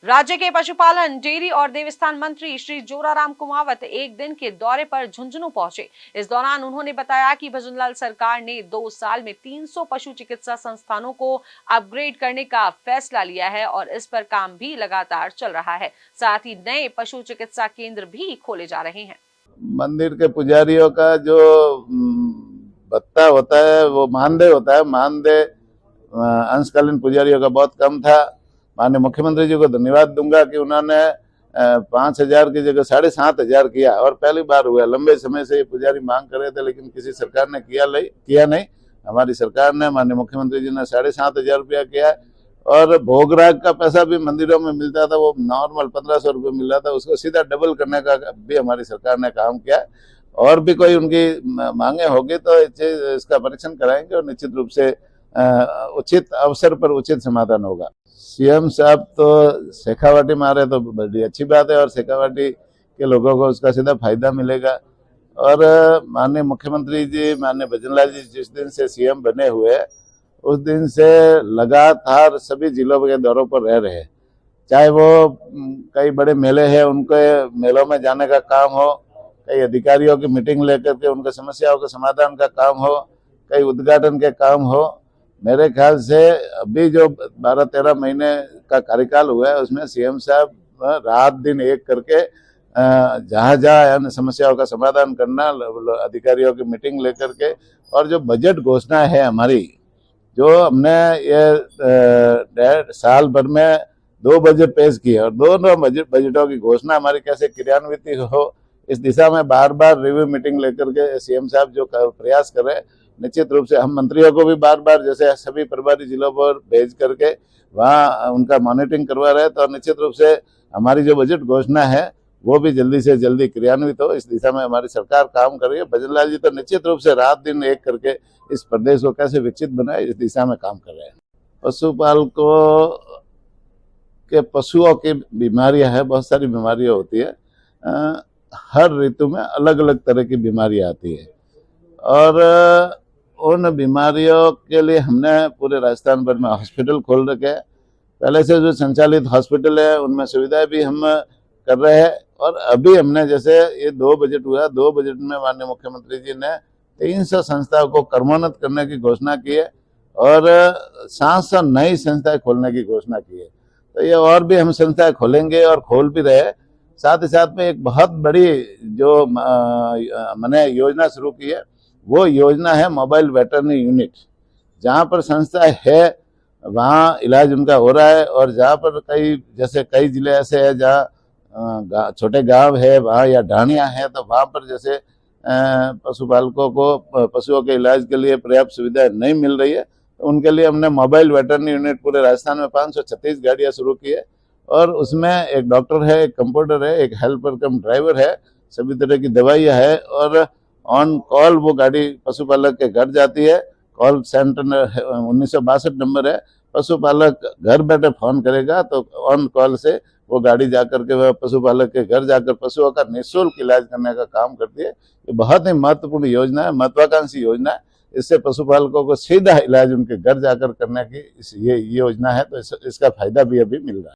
राज्य के पशुपालन, डेयरी और देवस्थान मंत्री श्री जोराराम कुमावत एक दिन के दौरे पर झुंझुनू पहुंचे। इस दौरान उन्होंने बताया कि भजनलाल सरकार ने 2 साल में 300 पशु चिकित्सा संस्थानों को अपग्रेड करने का फैसला लिया है और इस पर काम भी लगातार चल रहा है। साथ ही नए पशु चिकित्सा केंद्र भी खोले जा रहे हैं। मंदिर के पुजारियों का जो भत्ता होता है वो मानदेय होता है। मानदेय अंशकालीन पुजारियों का बहुत कम था। माननीय मुख्यमंत्री जी को धन्यवाद दूंगा कि उन्होंने 5,000 की जगह 7,500 किया और पहली बार हुआ। लंबे समय से ये पुजारी मांग कर रहे थे लेकिन किसी सरकार ने किया नहीं। हमारी सरकार ने, माननीय मुख्यमंत्री जी ने 7,500 रुपया किया और भोगराग का पैसा भी मंदिरों में मिलता था, वो नॉर्मल 1,500 रुपये मिल रहा था, उसको सीधा डबल करने का भी हमारी सरकार ने काम किया। और भी कोई उनकी मांगे होगी तो इसका परीक्षण कराएंगे और निश्चित रूप से उचित अवसर पर उचित समाधान होगा। सीएम साहब तो शेखावाटी में आ रहे तो बड़ी अच्छी बात है और शेखावाटी के लोगों को उसका सीधा फायदा मिलेगा। और माननीय मुख्यमंत्री जी, माननीय भजनलाल जी जिस दिन से सीएम बने हुए उस दिन से लगातार सभी जिलों के दौरों पर रह रहे हैं। चाहे वो कई बड़े मेले हैं, उनके मेलों में जाने का काम हो, कई अधिकारियों की मीटिंग लेकर के उनके समस्याओं के समाधान का काम हो, कई उद्घाटन के काम हो। मेरे ख्याल से अभी जो 12-13 महीने का कार्यकाल हुआ है उसमें सीएम साहब रात दिन एक करके जहाँ जहाँ समस्याओं का समाधान करना, अधिकारियों की मीटिंग लेकर के, और जो बजट घोषणा है हमारी, जो हमने ये साल भर में 2 बजट पेश किए और दोनों बजटों की घोषणा हमारी कैसे क्रियान्वित हो, इस दिशा में बार बार रिव्यू मीटिंग लेकर के सीएम साहब जो प्रयास कर रहे हैं, निश्चित रूप से हम मंत्रियों को भी बार बार जैसे सभी प्रभारी जिलों पर भेज करके वहाँ उनका मॉनिटरिंग करवा रहे हैं, तो निश्चित रूप से हमारी जो बजट घोषणा है वो भी जल्दी से जल्दी क्रियान्वित हो, इस दिशा में हमारी सरकार काम कर रही है। भजनलाल जी तो निश्चित रूप से रात दिन एक करके इस प्रदेश को कैसे विकसित बनाए इस दिशा में काम कर रहे हैं। पशुपालकों के पशुओं की बीमारियां हैं, बहुत सारी बीमारियां होती है। हर ऋतु में अलग अलग तरह की बीमारियां आती है और उन बीमारियों के लिए हमने पूरे राजस्थान भर में हॉस्पिटल खोल रखे हैं। पहले से जो संचालित हॉस्पिटल है उनमें सुविधाएं भी हम कर रहे हैं और अभी हमने जैसे ये 2 बजट हुआ, 2 बजट में माननीय मुख्यमंत्री जी ने 300 संस्थाओं को कर्मोन्नत करने की घोषणा की है और 700 नई संस्थाएं खोलने की घोषणा की है। तो ये और भी हम संस्थाएं खोलेंगे और खोल भी रहे हैं। साथ ही साथ में एक बहुत बड़ी जो मैंने योजना शुरू की है वो योजना है मोबाइल वेटरनरी यूनिट। जहाँ पर संस्था है वहाँ इलाज उनका हो रहा है और जहाँ पर कई जिले ऐसे हैं जहाँ छोटे गांव है वहाँ या ढाणियाँ हैं, तो वहाँ पर जैसे पशुपालकों को पशुओं के इलाज के लिए पर्याप्त सुविधाएं नहीं मिल रही है, तो उनके लिए हमने मोबाइल वेटरनरी यूनिट पूरे राजस्थान में 536 गाड़ियाँ शुरू की है और उसमें एक डॉक्टर है, एक कंपाउंडर है, एक हेल्पर कम ड्राइवर है, सभी तरह की दवाइयाँ है और ऑन कॉल वो गाड़ी पशुपालक के घर जाती है। कॉल सेंटर 1962 नंबर है। पशुपालक घर बैठे फोन करेगा तो ऑन कॉल से वो गाड़ी जाकर के वह पशुपालक के घर जाकर पशुओं का निःशुल्क इलाज करने का काम करती है। ये बहुत ही महत्वपूर्ण योजना है, महत्वाकांक्षी योजना है। इससे पशुपालकों को सीधा इलाज उनके घर जाकर करने की ये योजना है, तो इसका फायदा भी अभी मिल रहा है।